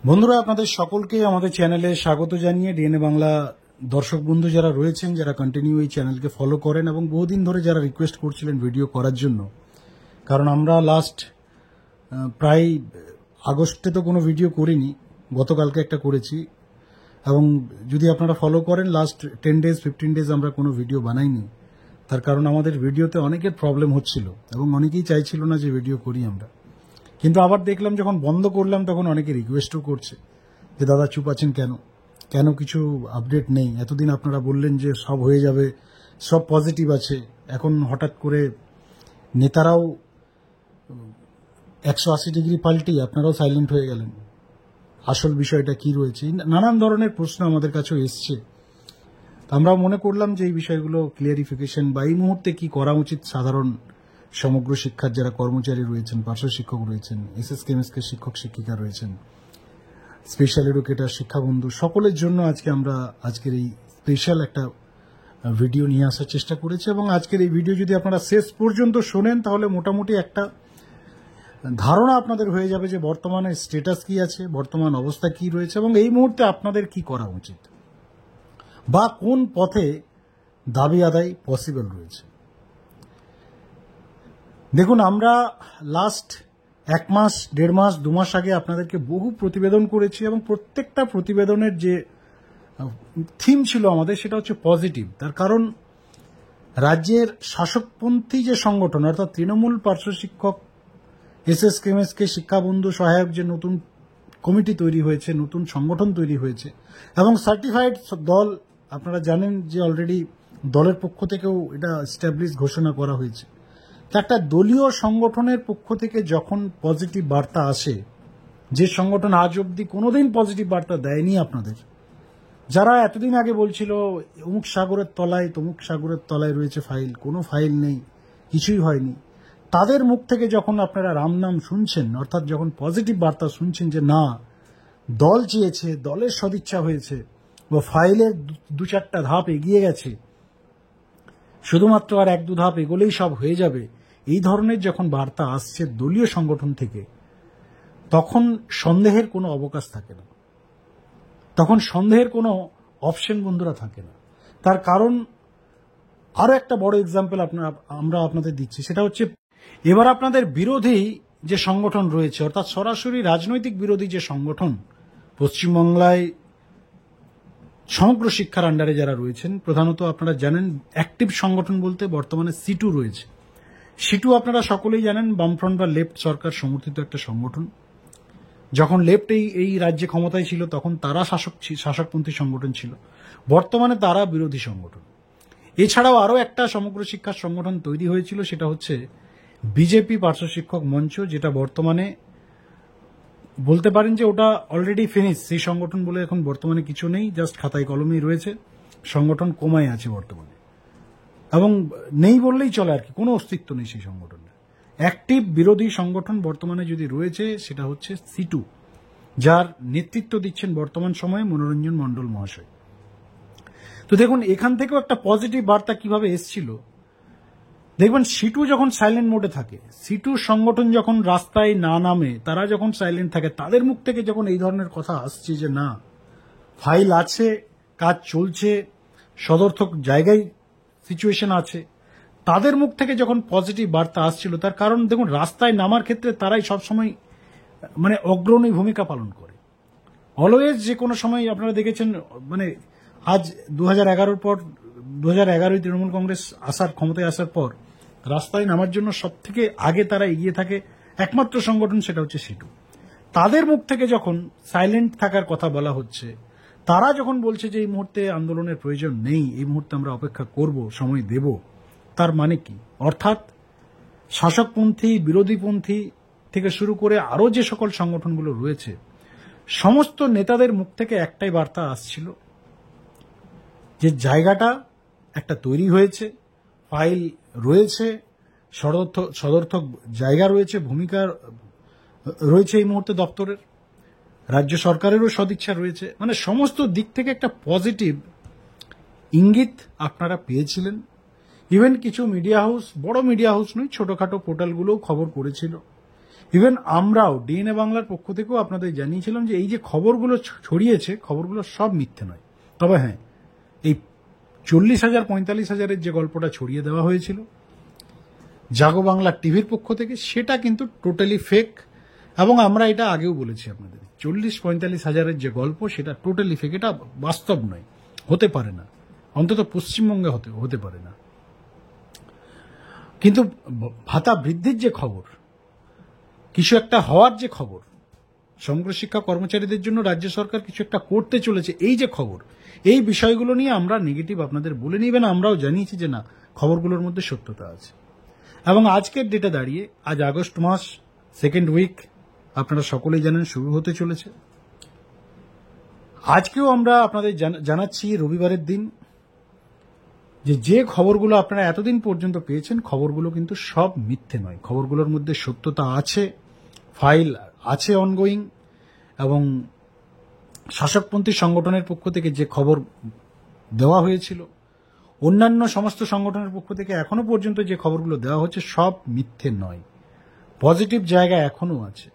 বন্ধুরা, আপনাদের সকলকে আমাদের চ্যানেলে স্বাগত জানিয়ে ডিএনএ বাংলা দর্শক বন্ধু যারা রয়েছেন, যারা কন্টিনিউ এই চ্যানেলকে ফলো করেন এবং বহুদিন ধরে যারা রিকোয়েস্ট করছিলেন ভিডিও করার জন্য, কারণ আমরা লাস্ট প্রায় আগস্টে তো কোনো ভিডিও করিনি, গতকালকে একটা করেছি। এবং যদি আপনারা ফলো করেন লাস্ট 10-15 ডেজ আমরা কোনো ভিডিও বানাইনি, তার কারণ আমাদের ভিডিওতে অনেকের প্রবলেম হচ্ছিল এবং অনেকেই চাইছিল না যে ভিডিও করি আমরা। কিন্তু আবার দেখলাম যখন বন্ধ করলাম তখন অনেকে রিকোয়েস্টও করছে যে দাদা চুপ আছেন কেন, কেন কিছু আপডেট নেই? এতদিন আপনারা বললেন যে সব হয়ে যাবে, সব পজিটিভ আছে, এখন হঠাৎ করে নেতারাও 180 ডিগ্রি পাল্টি আপনারাও সাইলেন্ট হয়ে গেলেন। আসল বিষয়টা কি রয়েছে? নানান ধরনের প্রশ্ন আমাদের কাছেও এসছে। আমরাও মনে করলাম যে এই বিষয়গুলো ক্লিয়ারিফিকেশন বা এই মুহূর্তে কি করা উচিত সাধারণ সমগ্র শিক্ষার যারা কর্মচারী রয়েছেন, পার্শ্ব শিক্ষক রয়েছেন, এসএসকেএমএসকে শিক্ষক শিক্ষিকা রয়েছেন, স্পেশাল এডুকেটর, শিক্ষাবন্ধু, সকলের জন্য আজকের এই স্পেশাল একটা ভিডিও নিয়ে আসার চেষ্টা করেছে। এবং আজকের এই ভিডিও যদি আপনারা শেষ পর্যন্ত শোনেন তাহলে মোটামুটি একটা ধারণা আপনাদের হয়ে যাবে যে বর্তমানে স্ট্যাটাস কি আছে, বর্তমান অবস্থা কি রয়েছে এবং এই মুহূর্তে আপনাদের কি করা উচিত বা কোন পথে দাবি আদায় পসিবল রয়েছে। দেখুন, আমরা লাস্ট 1 মাস, 1.5 মাস, 2 মাস আগে আপনাদেরকে বহু প্রতিবেদন করেছি এবং প্রত্যেকটা প্রতিবেদনের যে থিম ছিল আমাদের সেটা হচ্ছে পজিটিভ। তার কারণ রাজ্যের শাসকপন্থী যে সংগঠন অর্থাৎ তৃণমূল, পার্শ্ব শিক্ষক, এসএসকেএমএসকে শিক্ষাবন্ধু সহায়ক যে নতুন কমিটি তৈরি হয়েছে, নতুন সংগঠন তৈরি হয়েছে এবং সার্টিফাইড দল, আপনারা জানেন যে অলরেডি দলের পক্ষ থেকেও এটা এস্টাবলিশ ঘোষণা করা হয়েছে। একটা দলীয় সংগঠনের পক্ষ থেকে যখন পজিটিভ বার্তা আসে, যে সংগঠন আজ অব্দি কোনোদিন পজিটিভ বার্তা দেয়নি আপনাদের, যারা এতদিন আগে বলছিল অমুক সাগরের তলায় তমুক সাগরের তলায় রয়েছে ফাইল, কোনো ফাইল নেই, কিছুই হয়নি, তাদের মুখ থেকে যখন আপনারা রাম নাম শুনছেন, অর্থাৎ যখন পজিটিভ বার্তা শুনছেন যে না দল চেয়েছে, দলের সদিচ্ছা হয়েছে বা ফাইলের 2-4টা ধাপ এগিয়ে গেছে, শুধুমাত্র আর 1-2 ধাপ এগোলেই সব হয়ে যাবে, এই ধরনের যখন বার্তা আসছে দলীয় সংগঠন থেকে, তখন সন্দেহের কোনো অবকাশ থাকে না, তখন সন্দেহের কোনো অপশন বন্ধুরা থাকে না। তার কারণ আরো একটা বড় এক্সাম্পল আমরা আপনাদের দিচ্ছি, সেটা হচ্ছে এবার আপনাদের বিরোধী যে সংগঠন রয়েছে, অর্থাৎ সরাসরি রাজনৈতিক বিরোধী যে সংগঠন পশ্চিমবাংলায় সমগ্র শিক্ষার আন্ডারে যারা রয়েছেন, প্রধানত আপনারা জানেন অ্যাক্টিভ সংগঠন বলতে বর্তমানে সিটু রয়েছে। সিটু আপনারা সকলেই জানেন বামফ্রন্ট বা লেফট সরকার সমর্থিত একটা সংগঠন। যখন লেফট এই রাজ্যে ক্ষমতায় ছিল তখন তারা শাসকপন্থী সংগঠন ছিল, বর্তমানে তারা বিরোধী সংগঠন। এছাড়াও আরও একটা সমগ্র শিক্ষার সংগঠন তৈরি হয়েছিল, সেটা হচ্ছে বিজেপি পার্শ্ব শিক্ষক মঞ্চ, যেটা বর্তমানে বলতে পারেন যে ওটা অলরেডি ফিনিশ। সেই সংগঠন বলে এখন বর্তমানে কিছু নেই, জাস্ট খাতায় কলমেই রয়েছে, সংগঠন কমায় আছে বর্তমানে এবং নেই বললেই চলে আর কি, কোনো অস্তিত্ব নেই সেই সংগঠনের। অ্যাক্টিভ বিরোধী সংগঠন বর্তমানে যদি রয়েছে সেটা হচ্ছে সিটু, যার নেতৃত্ব দিচ্ছেন বর্তমান সময়ে মনোরঞ্জন মণ্ডল মহাশয়। তো দেখুন এখান থেকেও একটা পজিটিভ বার্তা কিভাবে এসছিল। দেখবেন সিটু যখন সাইলেন্ট মোডে থাকে, সিটু সংগঠন যখন রাস্তায় না নামে, তারা যখন সাইলেন্ট থাকে, তাদের মুখ থেকে যখন এই ধরনের কথা আসছে যে না ফাইল আছে, কাজ চলছে, সদর্থক জায়গায় সিচুয়েশন আছে, তাদের মুখ থেকে যখন পজিটিভ বার্তা আসছিল, তার কারণ দেখুন রাস্তায় নামার ক্ষেত্রে তারাই সবসময় মানে অগ্রণী ভূমিকা পালন করে। অলওয়েজ যে কোনো সময় আপনারা দেখেছেন, মানে আজ 2011 পর 2011 তৃণমূল কংগ্রেস ক্ষমতায় আসার পর রাস্তায় নামার জন্য সব থেকে আগে তারা এগিয়ে থাকে একমাত্র সংগঠন, সেটা হচ্ছে সিটু। তাদের মুখ থেকে যখন সাইলেন্ট থাকার কথা বলা হচ্ছে, তারা যখন বলছে যে এই মুহূর্তে আন্দোলনের প্রয়োজন নেই, এই মুহূর্তে আমরা অপেক্ষা করব, সময় দেব, তার মানে কি? অর্থাৎ শাসকপন্থী, বিরোধীপন্থী থেকে শুরু করে আরো যে সকল সংগঠনগুলো রয়েছে, সমস্ত নেতাদের মুখ থেকে একটাই বার্তা আসছিল যে জায়গাটা একটা তৈরি হয়েছে, ফাইল রয়েছে, সদর্থক জায়গা রয়েছে, ভূমিকা রয়েছে এই মুহূর্তে দপ্তরের, রাজ্য সরকারেরও সদিচ্ছা রয়েছে, মানে সমস্ত দিক থেকে একটা পজিটিভ ইঙ্গিত আপনারা পেয়েছিলেন। ইভেন কিছু মিডিয়া হাউস, বড় মিডিয়া হাউস নয়, ছোটখাটো পোর্টালগুলোও খবর করেছিল ইভেন আমরাও ডিএনএ বাংলার পক্ষ থেকেও আপনাদের জানিয়েছিলাম যে এই যে খবরগুলো ছড়িয়েছে, খবরগুলো সব মিথ্যে নয়। তবে হ্যাঁ, এই 40,000 45,000-এর যে গল্পটা ছড়িয়ে দেওয়া হয়েছিল জাগো বাংলা টিভির পক্ষ থেকে, সেটা কিন্তু টোটালি ফেক। এবং আমরা এটা আগেও বলেছি আপনাদের, 40-45,000-এর যে গল্প সেটা টোটালি ফেক, এটা বাস্তব নয়, হতে পারে না, অন্তত পশ্চিমবঙ্গে হতে পারে না। কিন্তু ভাতা বৃদ্ধির যে খবর, কিছু একটা হওয়ার যে খবর, সমগ্র শিক্ষা কর্মচারীদের জন্য রাজ্য সরকার কিছু একটা করতে চলেছে, এই যে খবর, এই বিষয়গুলো নিয়ে আমরা নেগেটিভ আপনাদের বলে নিবেন। আমরাও জানিয়েছি যে না, খবরগুলোর মধ্যে সত্যতা আছে। এবং আজকের ডেটে দাঁড়িয়ে, আজ আগস্ট মাস, সেকেন্ড উইক আপনারা সকলেই জানেন শুরু হতে চলেছে। আজকেও আমরা আপনাদের জানাচ্ছি রবিবারের দিন যে খবরগুলো আপনারা এতদিন পর্যন্ত পেয়েছেন, খবরগুলো কিন্তু সব মিথ্যে নয়, খবরগুলোর মধ্যে সত্যতা আছে, ফাইল আছে অনগোয়িং। এবং শাসকপন্থী সংগঠনের পক্ষ থেকে যে খবর দেওয়া হয়েছিল, অন্যান্য সমস্ত সংগঠনের পক্ষ থেকে এখনো পর্যন্ত যে খবরগুলো দেওয়া হচ্ছে, সব মিথ্যে নয়, পজিটিভ জায়গা এখনো আছে।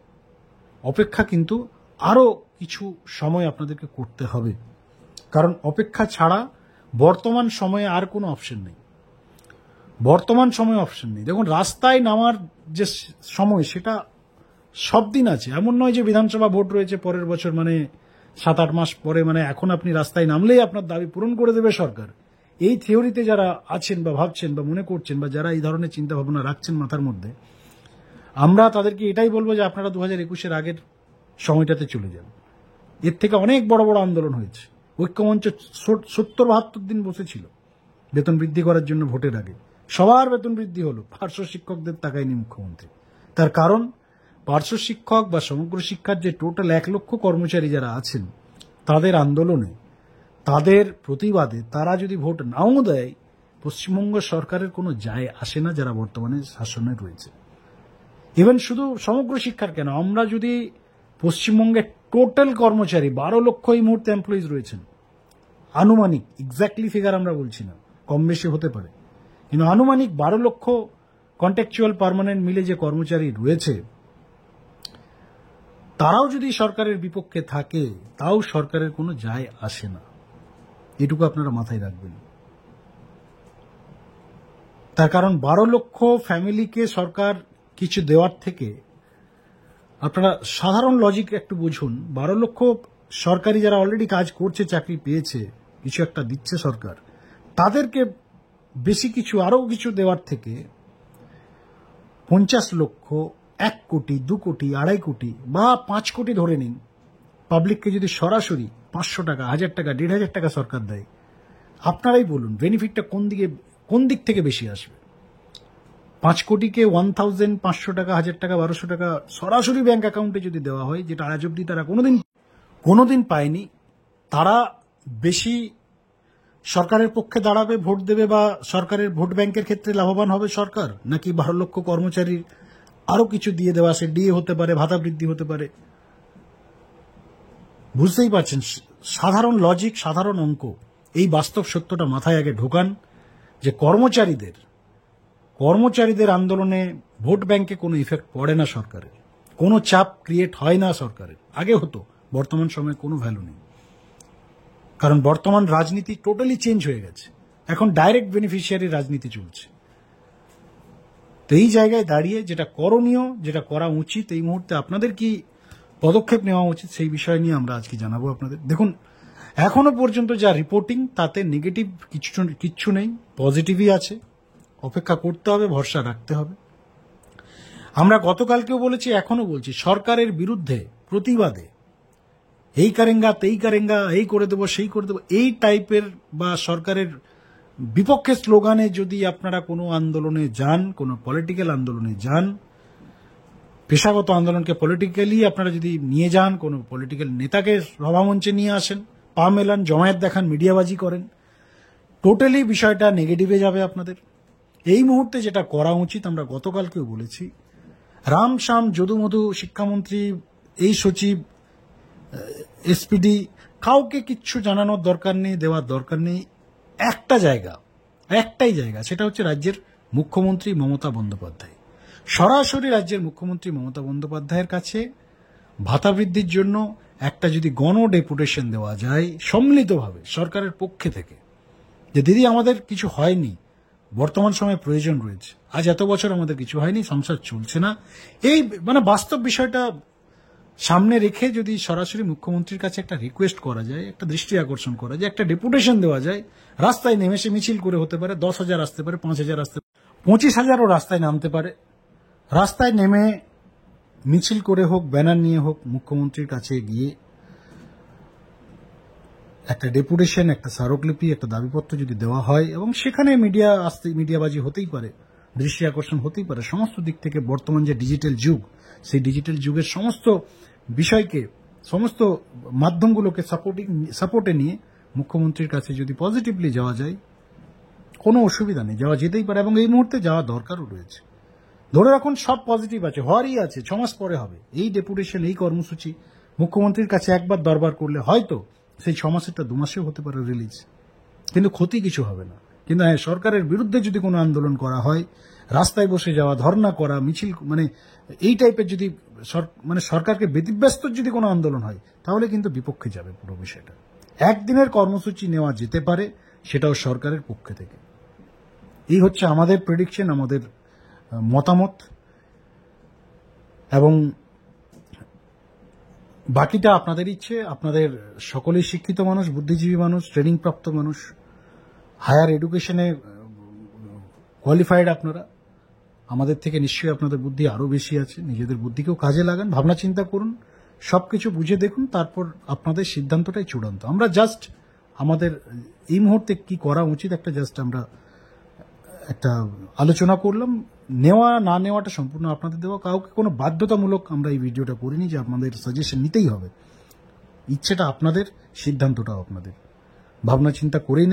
অপেক্ষা কিন্তু আরো কিছু সময় আপনাদেরকে করতে হবে, কারণ অপেক্ষা ছাড়া বর্তমান সময়ে আর কোনো অপশন নেই। বর্তমান সময়ে অপশন নেই। দেখুন, রাস্তায় নামার যে সময় সেটা সব দিন আছে, এমন নয় যে বিধানসভা ভোট রয়েছে পরের বছর, মানে 7-8 মাস পরে, মানে এখন আপনি রাস্তায় নামলেই আপনার দাবি পূরণ করে দেবে সরকার। এই থিওরিতে যারা আছেন বা ভাবছেন বা মনে করছেন, বা যারা এই ধরনের চিন্তা ভাবনা রাখছেন মাথার মধ্যে, আমরা তাদেরকে এটাই বলবো যে আপনারা 2021-এর আগের সময়টাতে চলে যান। এর থেকে অনেক বড় বড় আন্দোলন হয়েছে। ঐক্যমঞ্চ 70-72 দিন বসেছিল বেতন বৃদ্ধি করার জন্য ভোটের আগে। সবার বেতন বৃদ্ধি হলো, পার্শ্ব শিক্ষকদের তাকায়নি মুখ্যমন্ত্রী। তার কারণ, পার্শ্ব শিক্ষক বা সমগ্র শিক্ষার যে টোটাল 1 লক্ষ কর্মচারী যারা আছেন, তাদের আন্দোলনে, তাদের প্রতিবাদে তারা যদি ভোট নাও দেয়, পশ্চিমবঙ্গ সরকারের কোনো যায় আসে না, যারা বর্তমানে শাসনে রয়েছে। ইভেন শুধু সমগ্র শিক্ষার কেন, আমরা যদি পশ্চিমবঙ্গের টোটাল কর্মচারী 12 লক্ষ এই মুহূর্তে এমপ্লয়িজ রয়েছেন, আনুমানিক, এক্স্যাক্টলি ফিগার আমরা বলছি না, কম বেশি হতে পারে, কিন্তু আনুমানিক 12 লক্ষ কন্ট্রাকচুয়াল পার্মানেন্ট মিলে যে কর্মচারী রয়েছে, তারাও যদি সরকারের বিপক্ষে থাকে, তাও সরকারের কোনো যায় আসে না। এটুকু আপনারা মাথায় রাখবেন। তার কারণ 12 লক্ষ ফ্যামিলিকে সরকার কিছু দেওয়ার থেকে, আপনারা সাধারণ লজিক একটু বুঝুন, 12 লক্ষ সরকারি যারা অলরেডি কাজ করছে, চাকরি পেয়েছে, কিছু একটা দিচ্ছে সরকার, তাদেরকে বেশি কিছু, আরো কিছু দেওয়ার থেকে 50 লক্ষ, 1 কোটি, 2 কোটি, 2.5 কোটি বা 5 কোটি ধরে নিন, পাবলিককে যদি সরাসরি 500 টাকা, 1000 টাকা, 1,500 টাকা সরকার দেয়, আপনারাই বলুন বেনিফিটটা কোন দিক থেকে বেশি আসবে। 5 কোটিকে 1,500 টাকা, 1000 টাকা, 1200 টাকা সরাসরি ব্যাংক অ্যাকাউন্টে যদি দেওয়া হয়, যেটা আজ অব্দি তারা কোনোদিন পায়নি, তারা বেশি সরকারের পক্ষে দাঁড়াবে, ভোট দেবে, বা সরকারের ভোট ব্যাংকের ক্ষেত্রে লাভবান হবে সরকার, নাকি 12 লক্ষ কর্মচারীর আরো কিছু দিয়ে দেওয়া, সে ডিএ হতে পারে, ভাতা বৃদ্ধি হতে পারে। বুঝতেই পারছেন, সাধারণ লজিক, সাধারণ অঙ্ক, এই বাস্তব সত্যটা মাথায় আগে ঢোকান যে কর্মচারীদের আন্দোলনে ভোট ব্যাংকে কোনো ইফেক্ট পড়ে না সরকারের, কোনো চাপ ক্রিয়েট হয় না সরকারের। আগে হতো, বর্তমান সময়ে কোনো ভ্যালু নেই, কারণ বর্তমান রাজনীতি টোটালি চেঞ্জ হয়ে গেছে। এখন ডাইরেক্ট বেনিফিশিয়ারি রাজনীতি চলছে। তো এই জায়গায় দাঁড়িয়ে যেটা করণীয়, যেটা করা উচিত, এই মুহূর্তে আপনাদের কি পদক্ষেপ নেওয়া উচিত, সেই বিষয় নিয়ে আমরা আজকে জানাবো আপনাদের। দেখুন, এখনো পর্যন্ত যা রিপোর্টিং, তাতে নেগেটিভ কিচ্ছু নেই, পজিটিভই আছে। অপেক্ষা করতে হবে, ভরসা রাখতে হবে। আমরা গতকালকেও বলেছি, এখনো বলছি, সরকারের বিরুদ্ধে প্রতিবাদে এই কারেঙ্গা, তেই কারেঙ্গা, এই করে দেবো, সেই করে দেবো, এই টাইপের বা সরকারের বিপক্ষে স্লোগানে যদি আপনারা কোনো আন্দোলনে যান, কোনো পলিটিক্যাল আন্দোলনে যান, পেশাগত আন্দোলনকে পলিটিক্যালি আপনারা যদি নিয়ে যান, কোনো পলিটিক্যাল নেতাকে সভামঞ্চে নিয়ে আসেন, পা মেলান, জমায়েত দেখান, মিডিয়াবাজি করেন, টোটালি বিষয়টা নেগেটিভে যাবে আপনাদের। এই মুহূর্তে যেটা করা উচিত, আমরা গতকালকেও বলেছি, রাম শ্যাম যদু মধু, শিক্ষামন্ত্রী, এই সচিব, এসপিডি, কাউকে কিচ্ছু জানানোর দরকার নেই, দেওয়ার দরকার নেই। একটাই জায়গা, সেটা হচ্ছে রাজ্যের মুখ্যমন্ত্রী মমতা বন্দ্যোপাধ্যায়। সরাসরি রাজ্যের মুখ্যমন্ত্রী মমতা বন্দ্যোপাধ্যায়ের কাছে ভাতা বৃদ্ধির জন্য একটা যদি গণ ডেপুটেশন দেওয়া যায় সম্মিলিতভাবে সরকারের পক্ষে থেকে, যে দিদি আমাদের কিছু হয়নি, বর্তমান সময়ে প্রয়োজন রয়েছে, আজ এত বছর আমাদের কিছু হয়নি, সংসার চলছে না, এই মানে বাস্তব বিষয়টা সামনে রেখে যদি সরাসরি মুখ্যমন্ত্রীর কাছে একটা রিকোয়েস্ট করা যায়, একটা দৃষ্টি আকর্ষণ করা যায়, একটা ডেপুটেশন দেওয়া যায়, রাস্তায় নেমে সে মিছিল করে হতে পারে, 10,000 আসতে পারে, 5,000 আসতে পারে, 25,000ও রাস্তায় নামতে পারে, রাস্তায় নেমে মিছিল করে হোক, ব্যানার নিয়ে হোক, মুখ্যমন্ত্রীর কাছে গিয়ে একটা ডেপুটেশন, একটা স্মারকলিপি, একটা দাবিপত্র যদি দেওয়া হয় এবং সেখানে মিডিয়াবাজি হতেই পারে, দৃষ্টি আকর্ষণ হতেই পারে, সমস্ত দিক থেকে বর্তমান যে ডিজিটাল যুগ, সেই ডিজিটাল যুগের সমস্ত বিষয়কে, সমস্ত মাধ্যমগুলোকে সাপোর্টে নিয়ে মুখ্যমন্ত্রীর কাছে যদি পজিটিভলি যাওয়া যায়, কোনো অসুবিধা নেই, যাওয়া যেতেই পারে এবং এই মুহূর্তে যাওয়া দরকারও রয়েছে। ধরে রাখুন সব পজিটিভ আছে, হওয়ারই আছে, 6 মাস পরে হবে এই ডেপুটেশন, এই কর্মসূচি মুখ্যমন্ত্রীর কাছে একবার দরবার করলে হয়তো সেই 6 মাসেরটা 2 মাসেও হতে পারে রিলিজ, কিন্তু ক্ষতি কিছু হবে না। কিন্তু হ্যাঁ, সরকারের বিরুদ্ধে যদি কোনো আন্দোলন করা হয়, রাস্তায় বসে যাওয়া, ধর্ণা করা, মিছিল, মানে এই টাইপের যদি সরকারকে ব্যতিব্যস্ত যদি কোনো আন্দোলন হয়, তাহলে কিন্তু বিপক্ষে যাবে পুরো বিষয়টা। একদিনের কর্মসূচি নেওয়া যেতে পারে, সেটাও সরকারের পক্ষে থেকে। এই হচ্ছে আমাদের প্রেডিকশন, আমাদের মতামত, এবং বাকিটা আপনাদের ইচ্ছে। আপনাদের সকলেই শিক্ষিত মানুষ, বুদ্ধিজীবী মানুষ, ট্রেনিং প্রাপ্ত মানুষ, হায়ার এডুকেশনে কোয়ালিফাইড আপনারা, আমাদের থেকে নিশ্চয়ই আপনাদের বুদ্ধি আরও বেশি আছে, নিজেদের বুদ্ধিকেও কাজে লাগান, ভাবনা চিন্তা করুন, সবকিছু বুঝে দেখুন, তারপর আপনাদের সিদ্ধান্তটাই চূড়ান্ত। আমরা জাস্ট আমাদের এই মুহূর্তে কি করা উচিত আমরা একটা আলোচনা করলাম, নেওয়া না নেওয়াটা সম্পূর্ণ আপনাদের দেওয়া, কাউকে কোনো বাধ্যতামূলক আমরা এই ভিডিওটা করিনি যে আপনাদের সাজেশন নিতেই হবে, ইচ্ছেটা আপনাদের, সিদ্ধান্তটাও আপনাদের, ভাবনা চিন্তা করেই